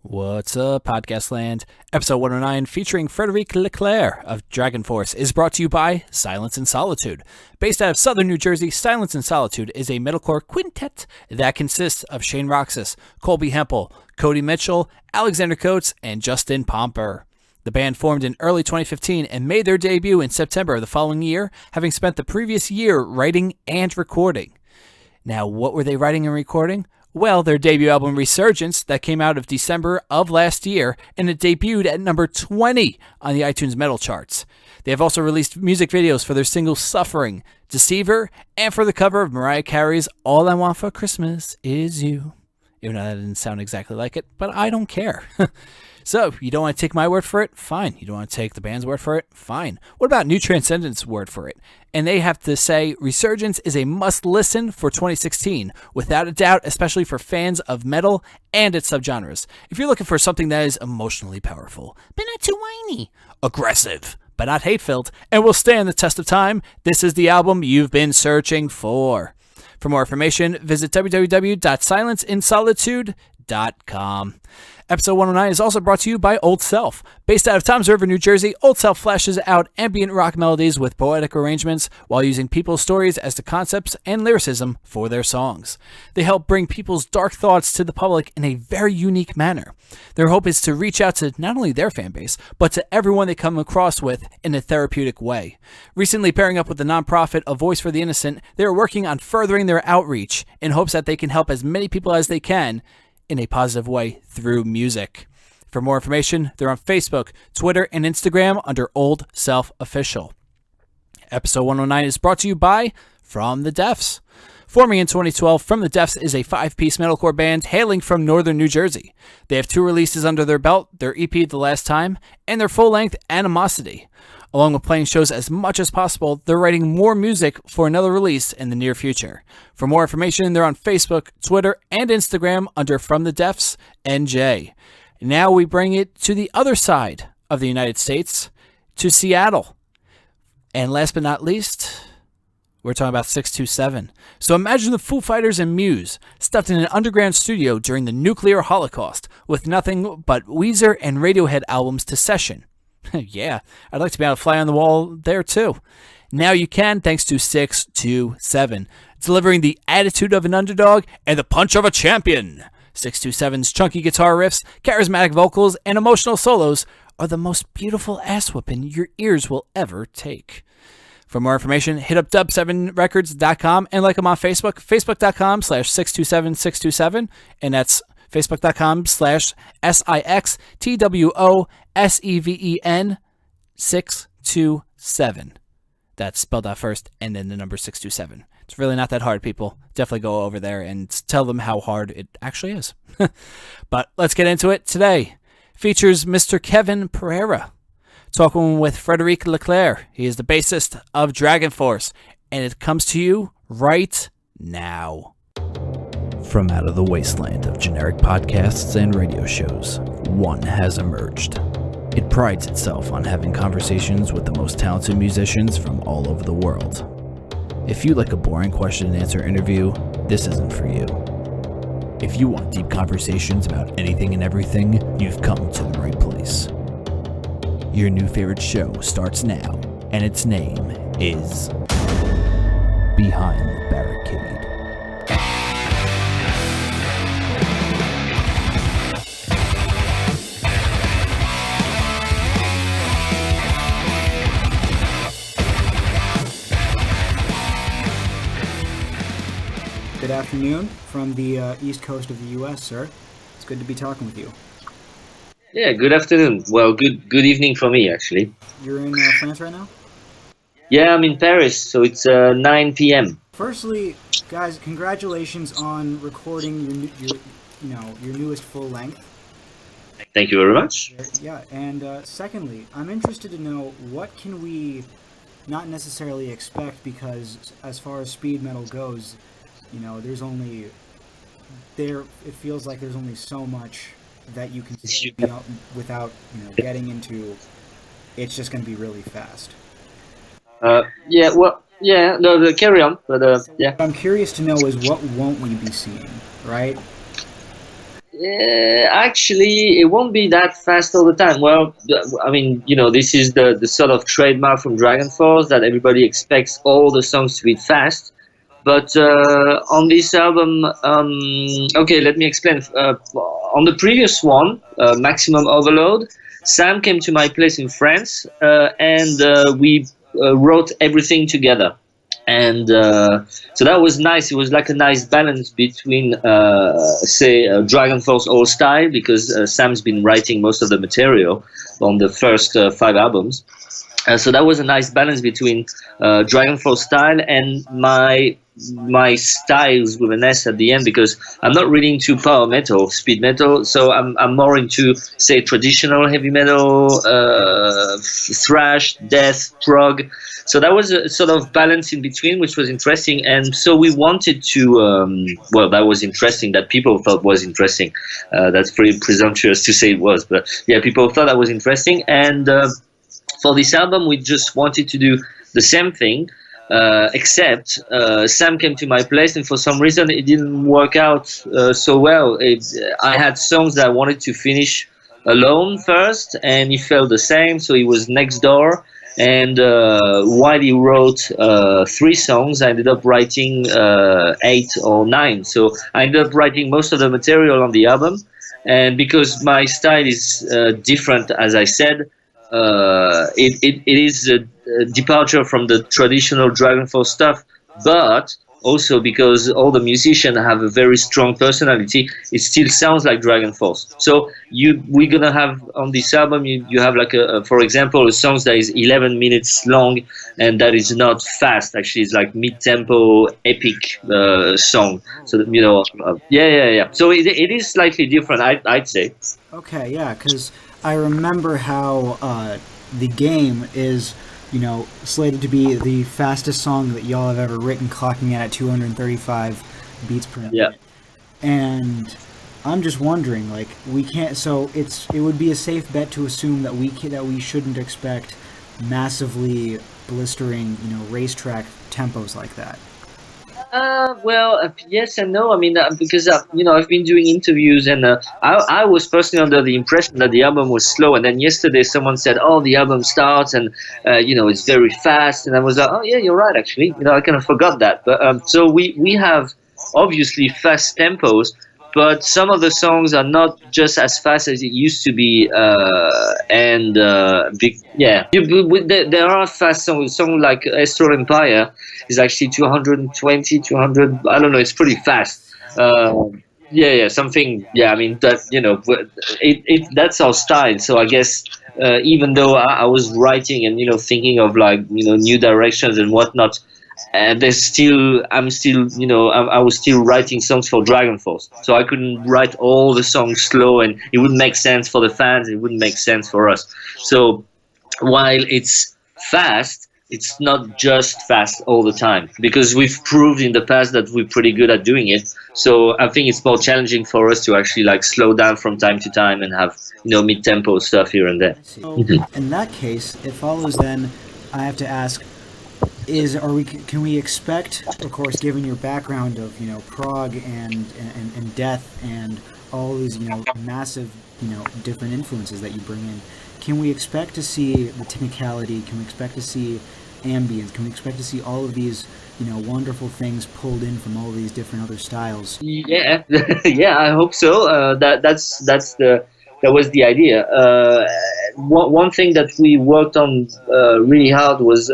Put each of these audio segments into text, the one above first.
What's up, Podcast Land? Episode 109 featuring Frederic Leclercq of Dragonforce is brought to you by Silence and Solitude. Based out of southern New Jersey, Silence and Solitude is a metalcore quintet that consists of Shane Roxas, Colby Hempel, Cody Mitchell, Alexander Coates, and Justin Pomper. The band formed in early 2015 and made their debut in September of the following year, having spent the previous year writing and recording. Now, what were they writing and recording? Well, their debut album Resurgence that came out of December of last year, and it debuted at number 20 on the iTunes Metal charts. They have also released music videos for their single Suffering, Deceiver, and for the cover of Mariah Carey's All I Want for Christmas Is You. Even though that didn't sound exactly like it, but I don't care. So, you don't want to take my word for it? Fine. You don't want to take the band's word for it? Fine. What about New Transcendent's word for it? And they have to say, Resurgence is a must-listen for 2016, without a doubt, especially for fans of metal and its subgenres. If you're looking for something that is emotionally powerful, but not too whiny, aggressive, but not hate-filled, and will stand the test of time, this is the album you've been searching for. For more information, visit www.silenceinsolitude.com. Episode 109 is also brought to you by Old Self. Based out of Toms River, New Jersey, Old Self flashes out ambient rock melodies with poetic arrangements while using people's stories as the concepts and lyricism for their songs. They help bring people's dark thoughts to the public in a very unique manner. Their hope is to reach out to not only their fan base, but to everyone they come across with in a therapeutic way. Recently pairing up with the nonprofit A Voice for the Innocent, they are working on furthering their outreach in hopes that they can help as many people as they can in a positive way through music. For more information, they're on Facebook, Twitter, and Instagram under Old Self Official. Episode 109 is brought to you by From the Deafs. Forming in 2012, From the Deafs is a 5-piece metalcore band hailing from northern New Jersey. They have 2 releases under their belt, their EP The Last Time, and their full-length Animosity. Along with playing shows as much as possible, they're writing more music for another release in the near future. For more information, they're on Facebook, Twitter, and Instagram under From the Deafs NJ. Now we bring it to the other side of the United States, to Seattle. And last but not least, we're talking about 627. So imagine the Foo Fighters and Muse stuffed in an underground studio during the nuclear holocaust with nothing but Weezer and Radiohead albums to session. Yeah, I'd like to be able to fly on the wall there too. Now you can, thanks to 627, delivering the attitude of an underdog and the punch of a champion. 627's chunky guitar riffs, charismatic vocals, and emotional solos are the most beautiful ass-whooping your ears will ever take. For more information, hit up dub7records.com and like them on Facebook, facebook.com/627-627, and that's facebook.com/SIXTWOSEVEN 627. That's spelled out first and then the number 627. It's really not that hard, people. Definitely go over there and tell them how hard it actually is. But let's get into it today. Features Mr. Kevin Pereira talking with Frederic Leclercq. He is the bassist of Dragonforce, and it comes to you right now. From out of the wasteland of generic podcasts and radio shows, one has emerged. It prides itself on having conversations with the most talented musicians from all over the world. If you like a boring question and answer interview, this isn't for you. If you want deep conversations about anything and everything, you've come to the right place. Your new favorite show starts now, and its name is Behind the Barricade. Good afternoon from the east coast of the U.S., sir. It's good to be talking with you. Yeah, good afternoon. Well, good evening for me, actually. You're in France right now? Yeah, I'm in Paris, so it's 9 p.m. Firstly, guys, congratulations on recording your newest full length. Thank you very much. Yeah, and secondly, I'm interested to know what can we not necessarily expect, because as far as speed metal goes, it feels like there's only so much that you can say without getting into it's just going to be really fast. Carry on, but yeah. What I'm curious to know is what won't we be seeing, right? Actually, it won't be that fast all the time. Well, I mean, this is the sort of trademark from Dragonforce that everybody expects all the songs to be fast. But on this album, okay, let me explain. On the previous one, Maximum Overload, Sam came to my place in France, and we wrote everything together. And so that was nice. It was like a nice balance between, say, Dragonforce old style, because Sam's been writing most of the material on the first 5 albums. So that was a nice balance between Dragonforce style and my styles with an S at the end, because I'm not really into power metal, speed metal, so I'm more into, say, traditional heavy metal, thrash, death, prog. So that was a sort of balance in between, which was interesting. And so we wanted to, that was interesting, that people thought was interesting. That's pretty presumptuous to say it was, but yeah, people thought that was interesting. And for this album, we just wanted to do the same thing, except Sam came to my place, and for some reason it didn't work out so well. I had songs that I wanted to finish alone first, and he felt the same, so he was next door. And while he wrote 3 songs, I ended up writing 8 or 9. So I ended up writing most of the material on the album. And because my style is different, as I said, it is a departure from the traditional Dragonforce stuff, but also because all the musicians have a very strong personality, it still sounds like Dragonforce. So we're gonna have on this album, you have like for example, a song that is 11 minutes long, and that is not fast. Actually, it's like mid-tempo, epic song. So yeah. So it is slightly different, I'd say. Okay, yeah, because I remember how the game is, slated to be the fastest song that y'all have ever written, clocking in at 235 beats per minute. Yeah. And I'm just wondering, like, we can't. So it would be a safe bet to assume that we shouldn't expect massively blistering, racetrack tempos like that. Yes and no. I mean, because I've been doing interviews, and I was personally under the impression that the album was slow. And then yesterday, someone said, "Oh, the album starts, and it's very fast." And I was like, "Oh, yeah, you're right. Actually, I kind of forgot that." But so we have obviously fast tempos, but some of the songs are not just as fast as it used to be. There are fast songs. A song like Astral Empire is actually 220, 200. I don't know. It's pretty fast. Something. Yeah, I mean that. That's our style. So I guess even though I was writing and thinking of like new directions and whatnot, I was still writing songs for Dragonforce, so I couldn't write all the songs slow, and it wouldn't make sense for the fans, it wouldn't make sense for us. So while it's fast, it's not just fast all the time, because we've proved in the past that we're pretty good at doing it. So I think it's more challenging for us to actually like slow down from time to time and have mid-tempo stuff here and there. So in that case, it follows then, I have to ask, can we expect, of course, given your background of prog and death and all these massive different influences that you bring in, can we expect to see the technicality? Can we expect to see ambience? Can we expect to see all of these wonderful things pulled in from all these different other styles? Yeah, yeah, I hope so. That was the idea. One thing that we worked on really hard was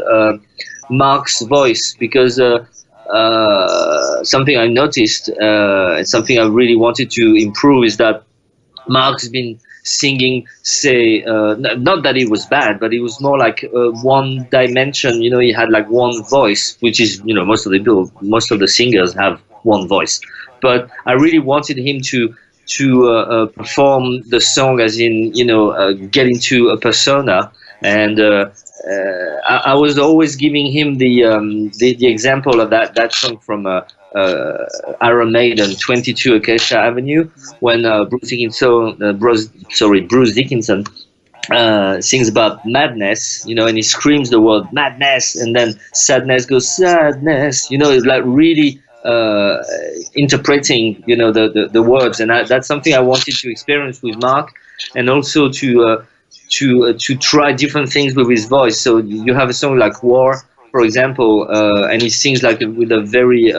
Mark's voice, because something I noticed and something I really wanted to improve is that Mark's been singing, say, not that it was bad, but it was more like one dimension. He had like one voice, which is most of the singers have one voice, but I really wanted him to perform the song as in get into a persona. And I was always giving him the example of that song from Iron Maiden, 22 Acacia Avenue, when Bruce Dickinson sings about madness, and he screams the word madness, and then sadness goes sadness, like really interpreting, the words, and that's something I wanted to experience with Mark, and also to try different things with his voice. So you have a song like War, for example, and he sings like with a very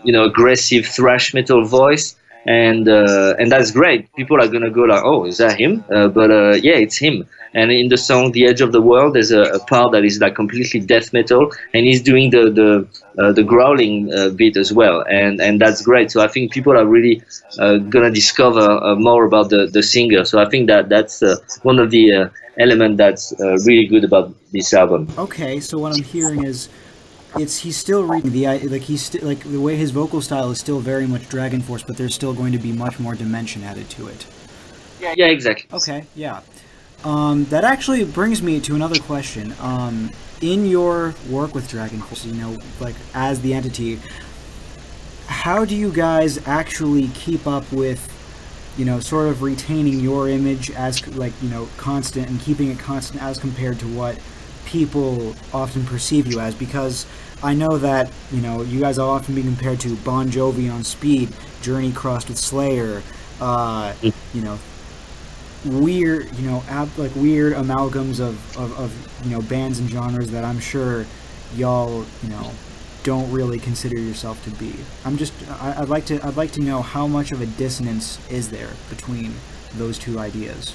aggressive thrash metal voice, and that's great. People are gonna go like, oh, is that him? But yeah, it's him. And in the song "The Edge of the World," there's a part that is like completely death metal, and he's doing the growling bit as well, and that's great. So I think people are really gonna discover more about the singer. So I think that's one of the element that's really good about this album. Okay, so what I'm hearing is he's still reading the way his vocal style is still very much Dragonforce, but there's still going to be much more dimension added to it. Yeah, exactly. Okay, yeah. That actually brings me to another question. In your work with Dragonforce, like as the entity, how do you guys actually keep up with, sort of retaining your image as constant, and keeping it constant as compared to what people often perceive you as? Because I know that, you guys are often being compared to Bon Jovi on Speed, Journey crossed with Slayer, weird, weird amalgams of bands and genres that I'm sure y'all, don't really consider yourself to be. I'd like to know how much of a dissonance is there between those two ideas.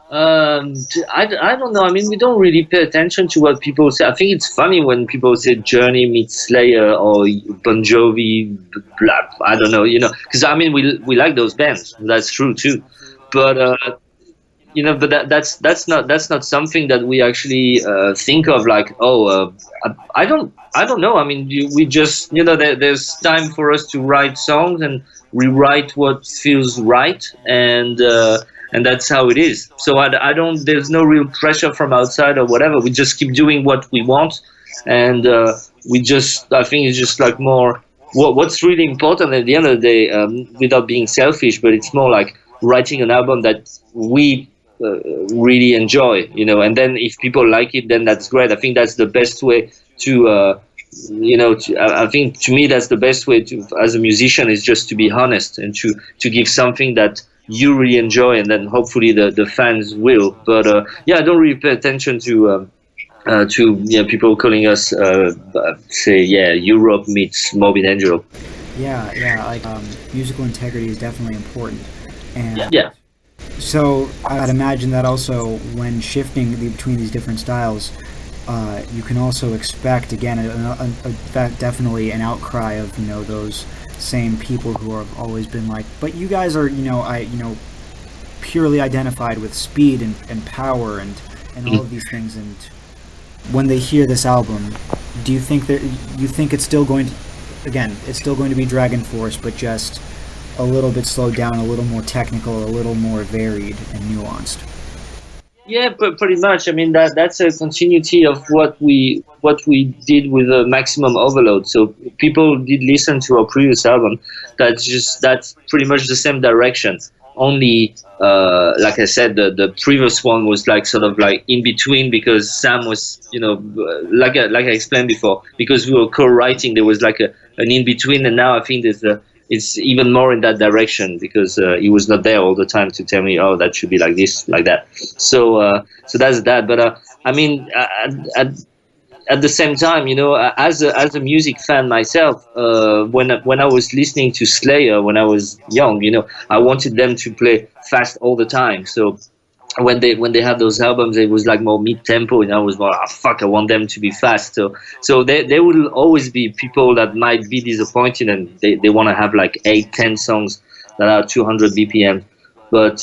I don't know. I mean, we don't really pay attention to what people say. I think it's funny when people say Journey meets Slayer or Bon Jovi, blah, I don't know, because I mean, we like those bands. That's true too. But but that's not something that we actually think of like, I don't know. I mean, we just there's time for us to write songs, and we write what feels right, and that's how it is. So I don't. There's no real pressure from outside or whatever. We just keep doing what we want, and I think it's just like more. What's really important at the end of the day, without being selfish, but it's more like writing an album that we really enjoy, and then if people like it, then that's great. I think that's the best way to, I think to me that's the best way to, as a musician, is just to be honest and to give something that you really enjoy, and then hopefully the fans will. But I don't really pay attention to people calling us Europe meets Morbid Angel. Musical integrity is definitely important. And yeah. So I'd imagine that also when shifting between these different styles, you can also expect, again, definitely an outcry of those same people who have always been like, but you guys are purely identified with speed and power and all of these things. And when they hear this album, do you think it's still going to, again, it's still going to be Dragonforce, but just a little bit slowed down, a little more technical, a little more varied and nuanced? Yeah, pretty much. I mean, that's a continuity of what we did with Maximum Overload. So people did listen to our previous album. That's pretty much the same direction. Only, like I said, the previous one was like sort of like in between, because Sam was, like I explained before, because we were co-writing, there was like an in between, and now I think it's even more in that direction, because he was not there all the time to tell me, oh, that should be like this, like that. So that's that. But I mean, at the same time, as a music fan myself, when I was listening to Slayer when I was young, I wanted them to play fast all the time. So when they had those albums, it was like more mid-tempo, and I was more, I want them to be fast. So there will always be people that might be disappointed, and they want to have like 8-10 songs that are 200 BPM. But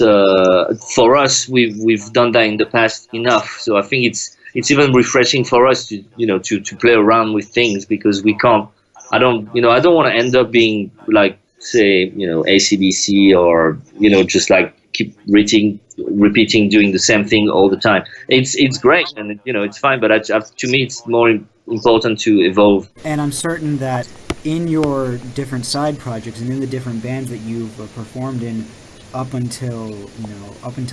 for us, we've done that in the past enough. So I think it's even refreshing for us to to play around with things, because we can't. I don't want to end up being like, say, AC/DC, or just like keep repeating doing the same thing all the time. It's great, and it's fine, but to me it's more important to evolve. And I'm certain that in your different side projects and in the different bands that you've performed in up until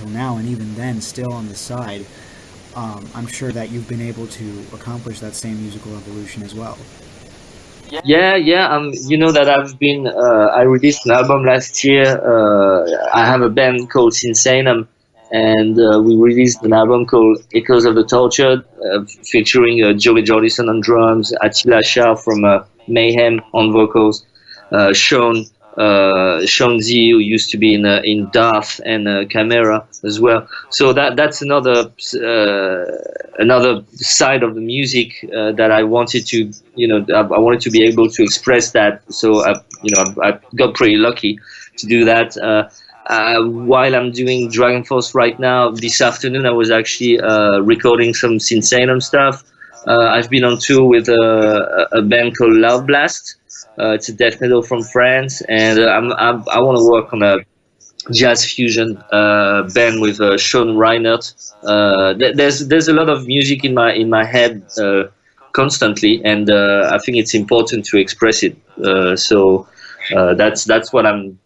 now, and even then still on the side, I'm sure that you've been able to accomplish that same musical evolution as well. Yeah. You know that I've been. I released an album last year. I have a band called Sinsanum, and we released an album called Echoes of the Tortured, featuring Joey Jordison on drums, Attila Shah from Mayhem on vocals, Sean Z, who used to be in Darth and Camera as well. So that's another side of the music that I wanted to, I wanted to be able to express that. So I got pretty lucky to do that. While I'm doing Dragonforce right now, this afternoon I was actually recording some Sinsanum stuff. I've been on tour with a band called Loud Blast. It's a death metal from France, and I want to work on a jazz fusion band with Sean Reinert. There's a lot of music in my head constantly, and I think it's important to express it. So that's what I'm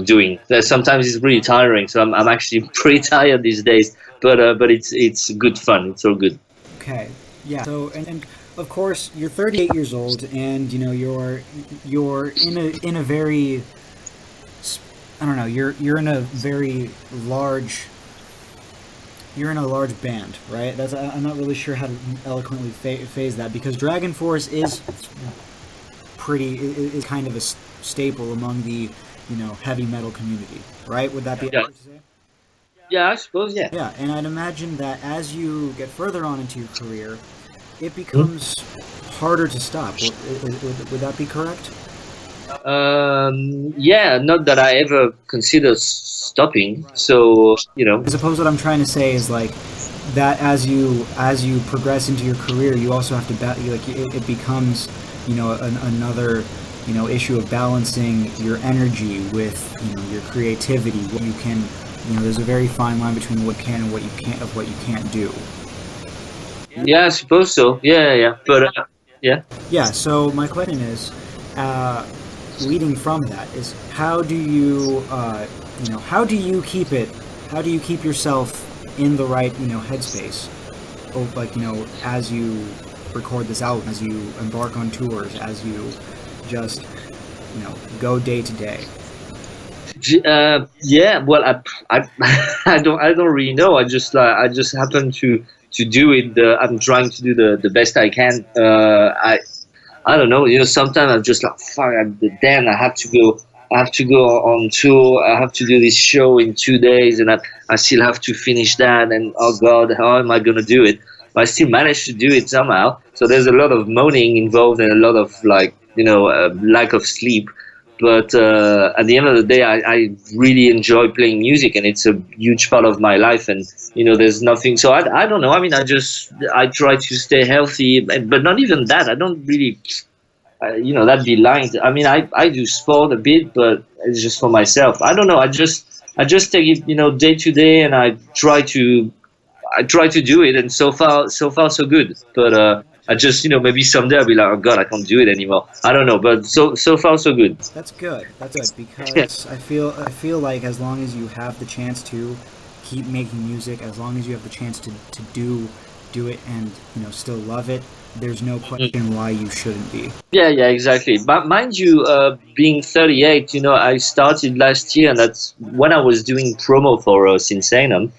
doing. Sometimes it's really tiring, so I'm actually pretty tired these days. But it's good fun. It's all good. Okay, yeah. So and of course you're 38 years old, and you're in a very, I don't know, you're in a very large. You're in a large band, right? I'm not really sure how to eloquently phrase that, because Dragonforce is kind of a staple among the heavy metal community, right? Would that be accurate to say? Yeah, I suppose. Yeah. Yeah, and I'd imagine that as you get further on into your career, it becomes harder to stop. Would that be correct? Yeah, not that I ever considered stopping. So I suppose what I'm trying to say is like that as you progress into your career, you also have to it becomes another issue of balancing your energy with your creativity. What you can there's a very fine line between what can and what you can't do. Yeah, I suppose so. Yeah. But yeah. Yeah. So my question is, leading from that is, how do you keep yourself in the right headspace, as you record this album, as you embark on tours, as you just go day to day? Yeah. Well, I don't really know. I just happen to do it. I'm trying to do the best I can. I don't know. Sometimes I'm just like, fuck, damn, I have to go on tour. I have to do this show in 2 days, and I still have to finish that. And oh God, how am I gonna do it? But I still managed to do it somehow. So there's a lot of moaning involved and a lot of lack of sleep. But at the end of the day, I really enjoy playing music, and it's a huge part of my life. And there's nothing. So I don't know. I mean, I try to stay healthy, but not even that. I don't really, that'd be lying. I mean, I do sport a bit, but it's just for myself. I don't know. I just take it, day to day, and I try to do it. And so far so good. But I just, maybe someday I'll be like, oh God, I can't do it anymore. I don't know, but so far so good. That's good. That's good, because I feel like as long as you have the chance to keep making music, as long as you have the chance to do it and still love it, there's no question why you shouldn't be. Yeah, exactly. But mind you, being 38, I started last year, and that's when I was doing promo for Sinsanum.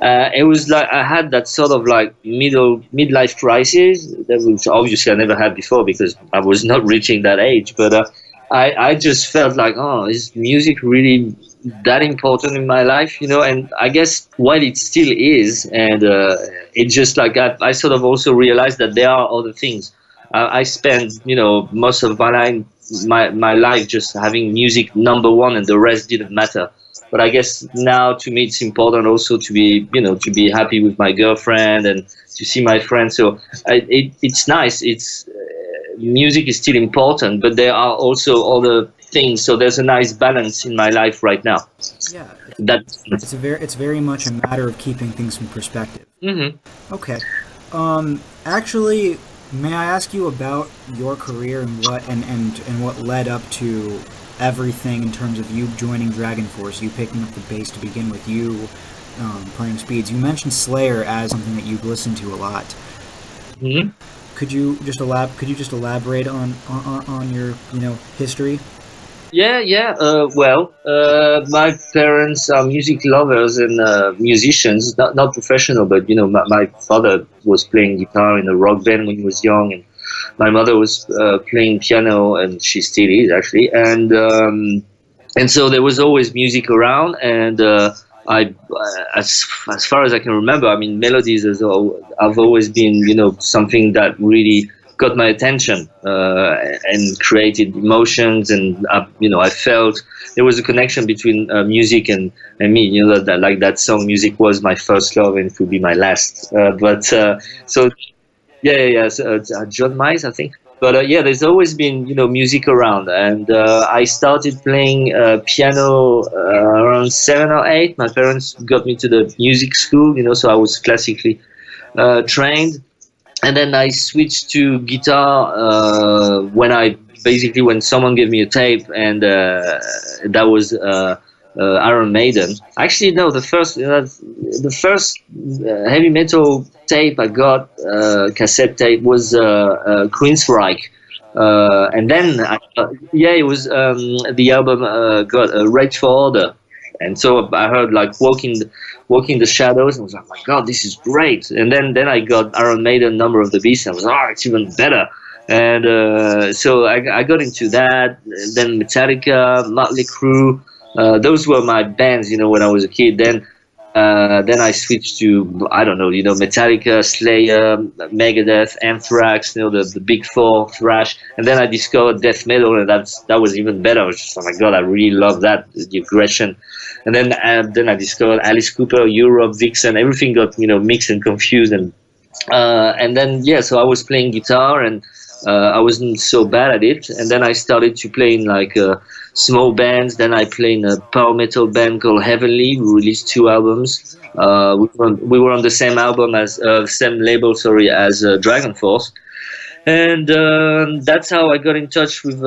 It was like I had that sort of like midlife crisis, which obviously I never had before because I was not reaching that age. But I just felt like, oh, is music really that important in my life? And I guess while it still is, and it just like I sort of also realized that there are other things. I spent most of my life just having music number one, and the rest didn't matter. But I guess now to me it's important also to be happy with my girlfriend and to see my friends. So it's nice. Music is still important, but there are also other things. So there's a nice balance in my life right now. Yeah, it's very much a matter of keeping things in perspective. Mm-hmm. Okay. Actually, may I ask you about your career and what led up to everything in terms of you joining Dragonforce, you picking up the bass to begin with, you playing speeds. You mentioned Slayer as something that you've listened to a lot. Mm-hmm. Could you just elaborate on your history? Yeah. Well, my parents are music lovers and musicians, not professional, but my father was playing guitar in a rock band when he was young, and my mother was playing piano, and she still is actually, and so there was always music around, and as far as I can remember, I mean, melodies have always been something that really got my attention and created emotions, and I felt there was a connection between music and me. That like that song, "Music was my first love and it will be my last." So yeah. So, John Mize, I think. But yeah, there's always been music around, and I started playing piano around 7 or 8. My parents got me to the music school, so I was classically trained. And then I switched to guitar when someone gave me a tape, and that was Iron Maiden. Actually, no, the first heavy metal tape I got, cassette tape, was Queensryche. And then it was the album got Rage for Order. And so I heard like Walking the Shadows, and I was like, oh my God, this is great. And then I got Iron Maiden, Number of the Beast, and I was like, oh, it's even better. And so I got into that. Then Metallica, Motley Crue, those were my bands, when I was a kid. Then I switched to, I don't know, Metallica, Slayer, Megadeth, Anthrax, the big four, thrash. And then I discovered death metal, and that was even better. I was just, oh my God, I really love that, the aggression. And then I discovered Alice Cooper, Europe, Vixen. Everything got mixed and confused, and then so I was playing guitar, and I wasn't so bad at it. And then I started to play in like small bands. Then I played in a power metal band called Heavenly. We released 2 albums. We were on the same album as same label, as Dragonforce. And that's how I got in touch with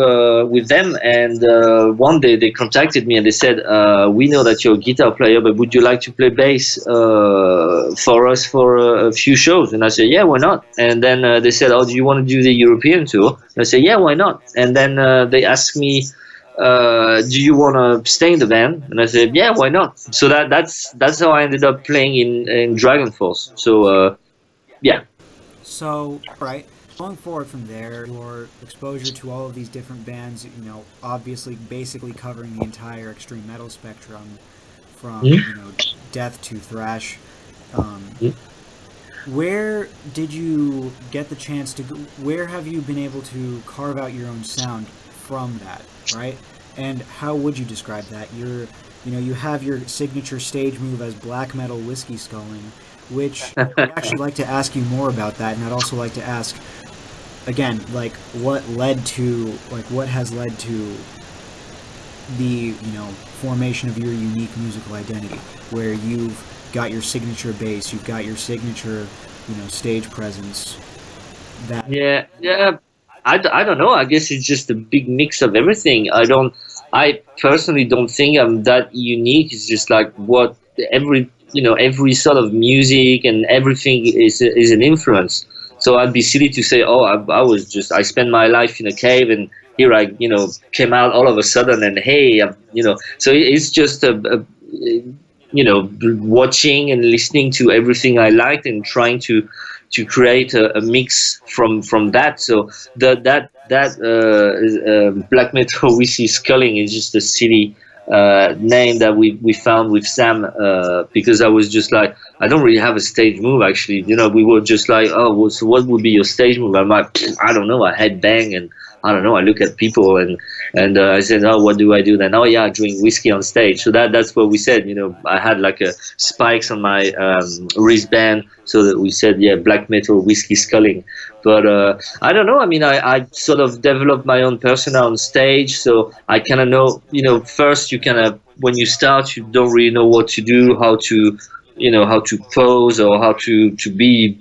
them. And one day they contacted me and they said, "We know that you're a guitar player, but would you like to play bass for us for a few shows?" And I said, "Yeah, why not?" And then they said, "Oh, do you want to do the European tour?" And I said, "Yeah, why not?" And then they asked me, "Do you want to stay in the band?" And I said, "Yeah, why not?" So that's how I ended up playing in Dragonforce. So yeah. So right. Going forward from there, your exposure to all of these different bands, obviously basically covering the entire extreme metal spectrum, from death to thrash. Where did you get the chance to go? Where have you been able to carve out your own sound from that, right? And how would you describe that? You have your signature stage move as black metal whiskey sculling, which I'd actually like to ask you more about that, and I'd also like to ask, again, what has led to the formation of your unique musical identity, where you've got your signature bass, you've got your signature stage presence. Yeah. I don't know. I guess it's just a big mix of everything. I personally don't think I'm that unique. It's just like what every sort of music and everything is an influence. So I'd be silly to say, oh, I spent my life in a cave and here I, came out all of a sudden and hey, so it's just watching and listening to everything I liked and trying to create a mix from that. So that black metal whiskey sculling is just a silly name that we found with Sam because I was just like, I don't really have a stage move actually. We were just like, oh, so what would be your stage move? I'm like, I don't know, I headbang and I don't know, I look at people and I said, oh, what do I do then? Oh yeah, I drink whiskey on stage. So that's what we said. I had like a spikes on my wristband, so that we said, yeah, black metal whiskey sculling. But I don't know. I mean, I sort of developed my own persona on stage, so I kind of know. First you kind of, when you start, you don't really know what to do, how to pose or how to be,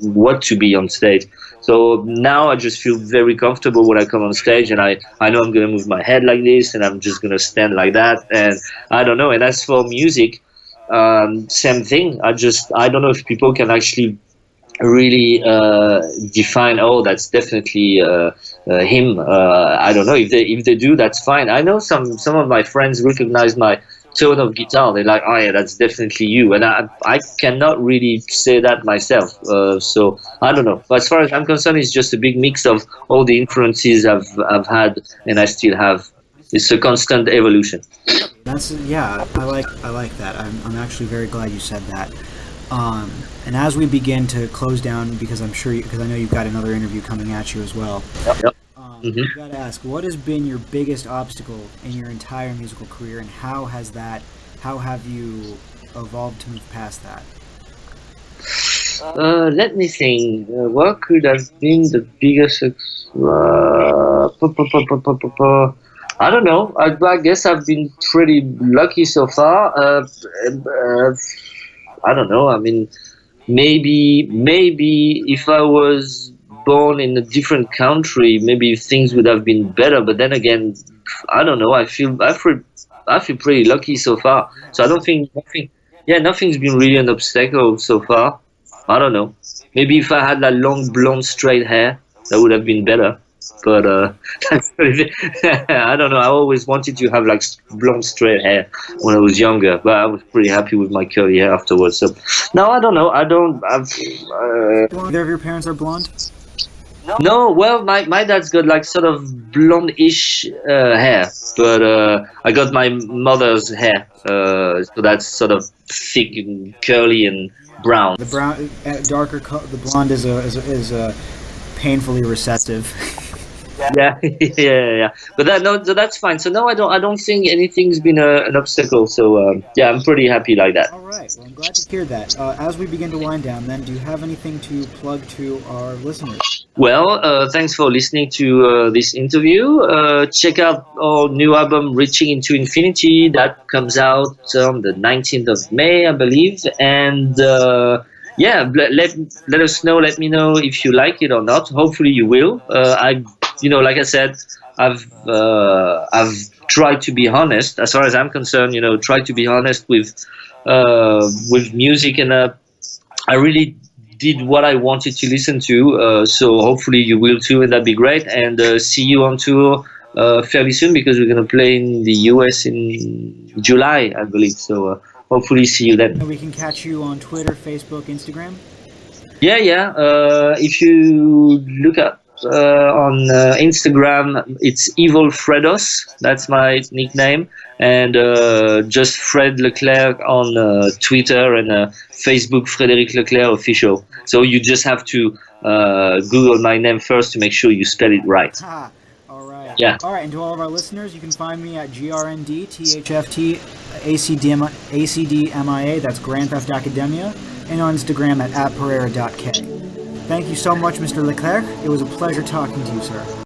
what to be on stage. So now I just feel very comfortable when I come on stage, and I know I'm going to move my head like this, and I'm just going to stand like that, and I don't know. And as for music, same thing. I don't know if people can actually really define. Oh, that's definitely him. I don't know if they do. That's fine. I know some of my friends recognize my tone of guitar. They're like, oh yeah, that's definitely you. And I cannot really say that myself. So I don't know. But as far as I'm concerned, it's just a big mix of all the influences I've had and I still have. It's a constant evolution. That's I like that. I'm actually very glad you said that. And as we begin to close down, because I know you've got another interview coming at you as well. Yep. I've got to ask, what has been your biggest obstacle in your entire musical career, and how have you evolved to move past that? Let me think. What could have been the biggest? I don't know. I guess I've been pretty lucky so far. I don't know. I mean, maybe if I was born in a different country, maybe things would have been better. But then again, I don't know. I feel pretty lucky so far. So I don't think nothing's been really an obstacle so far. I don't know. Maybe if I had that long blonde straight hair, that would have been better. But I don't know. I always wanted to have like blonde straight hair when I was younger, but I was pretty happy with my curly hair afterwards. So no, I don't know. Either of your parents are blonde? No, well, my dad's got like sort of blonde-ish hair, but I got my mother's hair, so that's sort of thick and curly and brown. The brown, the blonde is painfully recessive. Yeah. But that's fine. So no, I don't think anything's been an obstacle. So I'm pretty happy like that. All right. Well, I'm glad to hear that. As we begin to wind down, then, do you have anything to plug to our listeners? Well, thanks for listening to this interview. Check out our new album, Reaching into Infinity, that comes out on the 19th of May, I believe. And let us know. Let me know if you like it or not. Hopefully, you will. Like I said, I've tried to be honest. As far as I'm concerned, try to be honest with music, and I really did what I wanted to listen to. So hopefully you will too, and that'd be great. And see you on tour fairly soon, because we're gonna play in the US in July, I believe. So hopefully see you then. And we can catch you on Twitter, Facebook, Instagram. Yeah. If you look up on Instagram, it's Evil Fredos. That's my nickname. And just Fred Leclerc on Twitter, and Facebook, Frederic Leclercq Official. So you just have to Google my name first to make sure you spell it right. All right. Yeah. All right, and to all of our listeners, you can find me at GRNDTHFT ACDMIA, that's Grand Theft Academia, and on Instagram at @Pereira.k. Thank you so much, Mr. Leclerc. It was a pleasure talking to you, sir.